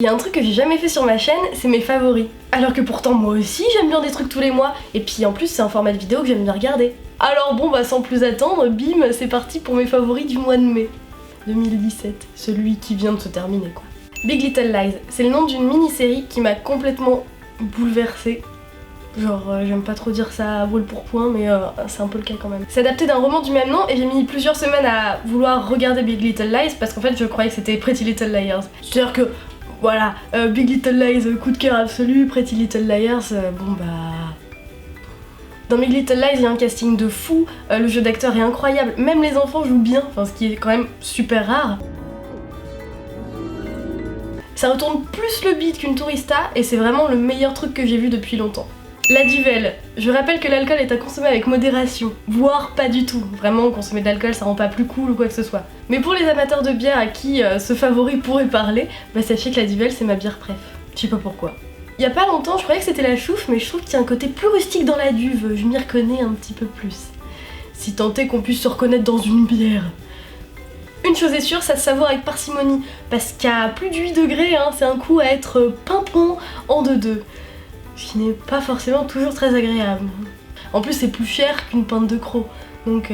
Il y a un truc que j'ai jamais fait sur ma chaîne, c'est mes favoris. Alors que pourtant moi aussi j'aime bien des trucs tous les mois, et puis en plus c'est un format de vidéo que j'aime bien regarder. Alors bon bah sans plus attendre, bim, c'est parti pour mes favoris du mois de mai 2017, celui qui vient de se terminer quoi. Big Little Lies, c'est le nom d'une mini-série qui m'a complètement bouleversée. Genre j'aime pas trop dire ça à brûle pour point, mais c'est un peu le cas quand même. C'est adapté d'un roman du même nom et j'ai mis plusieurs semaines à vouloir regarder Big Little Lies parce qu'en fait je croyais que c'était Pretty Little Liars. C'est-à-dire que voilà, Big Little Lies, coup de cœur absolu, Pretty Little Liars, bon bah... Dans Big Little Lies, il y a un casting de fou, le jeu d'acteur est incroyable, même les enfants jouent bien, enfin ce qui est quand même super rare. Ça retourne plus le beat qu'une tourista et c'est vraiment le meilleur truc que j'ai vu depuis longtemps. La duvel. Je rappelle que l'alcool est à consommer avec modération, voire pas du tout. Vraiment, consommer de l'alcool ça rend pas plus cool ou quoi que ce soit. Mais pour les amateurs de bière à qui ce favori pourrait parler, bah sachez que la duvel c'est ma bière préf. Je sais pas pourquoi. Il y a pas longtemps je croyais que c'était la chouffe, mais je trouve qu'il y a un côté plus rustique dans la duve, je m'y reconnais un petit peu plus. Si tant est qu'on puisse se reconnaître dans une bière. Une chose est sûre, ça se savoure avec parcimonie, parce qu'à plus de 8 degrés, hein, c'est un coup à être pimpon en 2-2. Ce qui n'est pas forcément toujours très agréable. En plus c'est plus cher qu'une pinte de croc, donc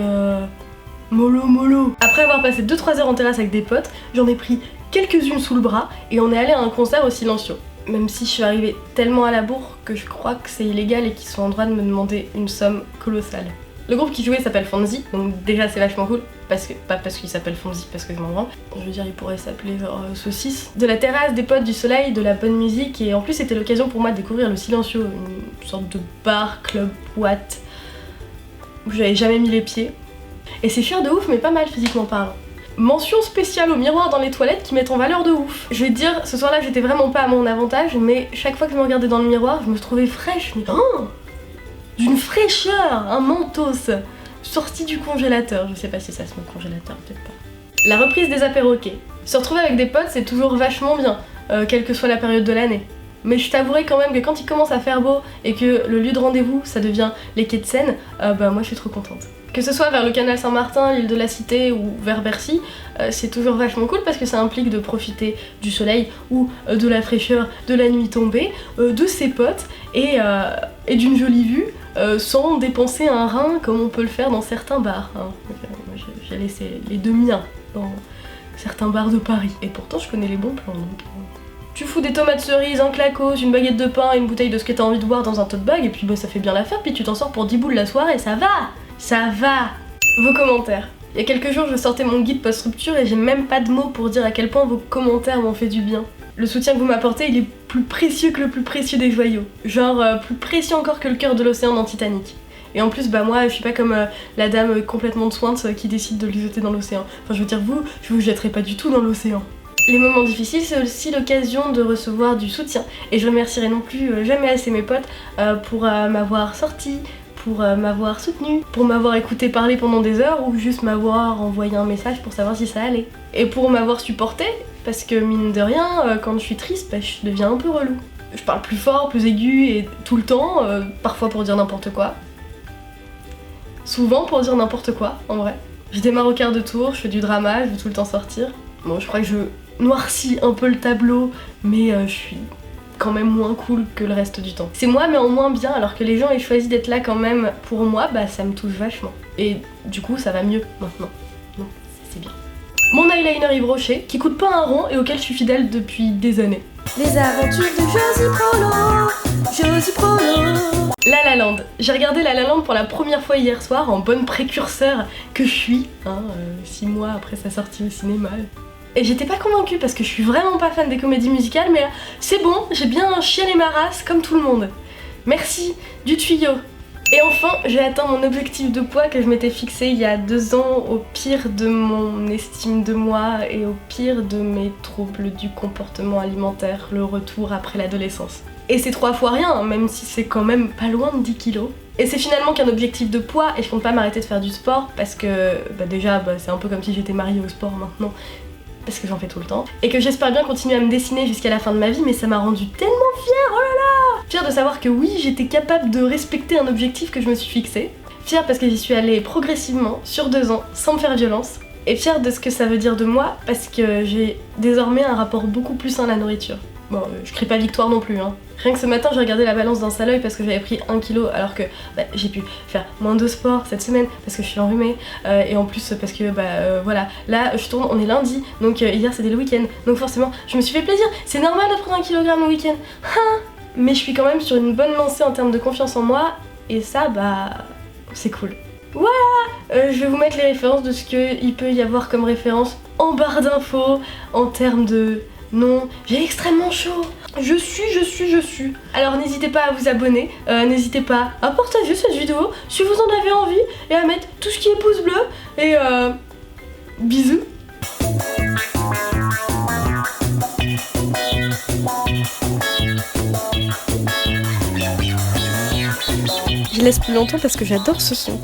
mollo. Après avoir passé 2-3 heures en terrasse avec des potes, j'en ai pris quelques-unes sous le bras et on est allé à un concert au Silencio. Même si je suis arrivée tellement à la bourre que je crois que c'est illégal et qu'ils sont en droit de me demander une somme colossale. Le groupe qui jouait s'appelle Fonzie, donc déjà c'est vachement cool, pas parce qu'il s'appelle Fonzie, parce que je m'en branle. Je veux dire, il pourrait s'appeler genre Saucisse. De la terrasse, des potes, du soleil, de la bonne musique, et en plus c'était l'occasion pour moi de découvrir le Silencio, une sorte de bar, club, boîte, où j'avais jamais mis les pieds. Et c'est cher de ouf, mais pas mal physiquement parlant. Mention spéciale aux miroirs dans les toilettes qui mettent en valeur de ouf. Je vais te dire, ce soir-là j'étais vraiment pas à mon avantage, mais chaque fois que je me regardais dans le miroir, je me trouvais fraîche, mais oh, d'une fraîcheur, un mentos sorti du congélateur. Je sais pas si ça se met au congélateur, peut-être pas. La reprise des apéroquets. Se retrouver avec des potes, c'est toujours vachement bien, quelle que soit la période de l'année. Mais je t'avouerai quand même que quand il commence à faire beau et que le lieu de rendez-vous, ça devient les quais de Seine, bah moi je suis trop contente. Que ce soit vers le canal Saint-Martin, l'île de la Cité ou vers Bercy, c'est toujours vachement cool parce que ça implique de profiter du soleil ou de la fraîcheur de la nuit tombée, de ses potes et d'une jolie vue, sans dépenser un rein comme on peut le faire dans certains bars. Hein. J'ai laissé les deux miens dans certains bars de Paris. Et pourtant je connais les bons plans donc... Tu fous des tomates cerises, un clacos, une baguette de pain et une bouteille de ce que t'as envie de boire dans un tote bag et puis bah ça fait bien l'affaire, puis tu t'en sors pour 10 boules la soirée, ça va. Ça va. Vos commentaires. Il y a quelques jours je sortais mon guide post-rupture et j'ai même pas de mots pour dire à quel point vos commentaires m'ont fait du bien. Le soutien que vous m'apportez il est plus précieux que le plus précieux des joyaux. Genre plus précieux encore que le cœur de l'océan dans Titanic. Et en plus bah moi je suis pas comme la dame complètement de sointe qui décide de le jeter dans l'océan. Enfin je veux dire vous, je vous jetterai pas du tout dans l'océan. Les moments difficiles, c'est aussi l'occasion de recevoir du soutien. Et je remercierai non plus jamais assez mes potes pour m'avoir sorti, pour m'avoir soutenu, pour m'avoir écouté parler pendant des heures ou juste m'avoir envoyé un message pour savoir si ça allait. Et pour m'avoir supporté, parce que mine de rien, quand je suis triste, bah, je deviens un peu relou. Je parle plus fort, plus aigu et tout le temps, parfois pour dire n'importe quoi. Souvent pour dire n'importe quoi, en vrai. Je démarre au quart de tour, je fais du drama, je veux tout le temps sortir. Bon, je crois que je noircis un peu le tableau, mais je suis quand même moins cool que le reste du temps. C'est moi mais en moins bien, alors que les gens aient choisi d'être là quand même pour moi, bah ça me touche vachement. Et du coup ça va mieux maintenant. Donc c'est bien. Mon eyeliner Yves Rocher, qui coûte pas un rond et auquel je suis fidèle depuis des années. Les aventures de Josie Prolo, Josie Prolo. La La Land. J'ai regardé La La Land pour la première fois hier soir, en bonne précurseur que je suis, hein, 6 mois après sa sortie au cinéma. Et j'étais pas convaincue parce que je suis vraiment pas fan des comédies musicales, mais c'est bon, j'ai bien chialé ma race comme tout le monde. Merci du tuyau. Et enfin, j'ai atteint mon objectif de poids que je m'étais fixé il y a 2 ans, au pire de mon estime de moi et au pire de mes troubles du comportement alimentaire, le retour après l'adolescence. Et c'est 3 fois rien, même si c'est quand même pas loin de 10 kilos. Et c'est finalement qu'un objectif de poids, et je compte pas m'arrêter de faire du sport parce que déjà c'est un peu comme si j'étais mariée au sport maintenant. Parce que j'en fais tout le temps, et que j'espère bien continuer à me dessiner jusqu'à la fin de ma vie, mais ça m'a rendue tellement fière, oh là là! Fière de savoir que oui, j'étais capable de respecter un objectif que je me suis fixé, fière parce que j'y suis allée progressivement, sur 2 ans, sans me faire violence, et fière de ce que ça veut dire de moi, parce que j'ai désormais un rapport beaucoup plus sain à la nourriture. Bon, je crie pas victoire non plus, hein. Rien que ce matin, j'ai regardé la balance d'un sale œil parce que j'avais pris 1 kg alors que j'ai pu faire moins de sport cette semaine parce que je suis enrhumée et en plus parce que voilà, là je tourne, on est lundi, donc hier c'était le week-end, donc forcément je me suis fait plaisir, c'est normal de prendre 1 kg le week-end, mais je suis quand même sur une bonne lancée en termes de confiance en moi et ça c'est cool. Voilà, je vais vous mettre les références de ce qu'il peut y avoir comme référence en barre d'infos en termes de nom. J'ai extrêmement chaud. Je suis. Alors n'hésitez pas à vous abonner, n'hésitez pas à partager cette vidéo si vous en avez envie et à mettre tout ce qui est pouce bleu et bisous. Je laisse plus longtemps parce que j'adore ce son.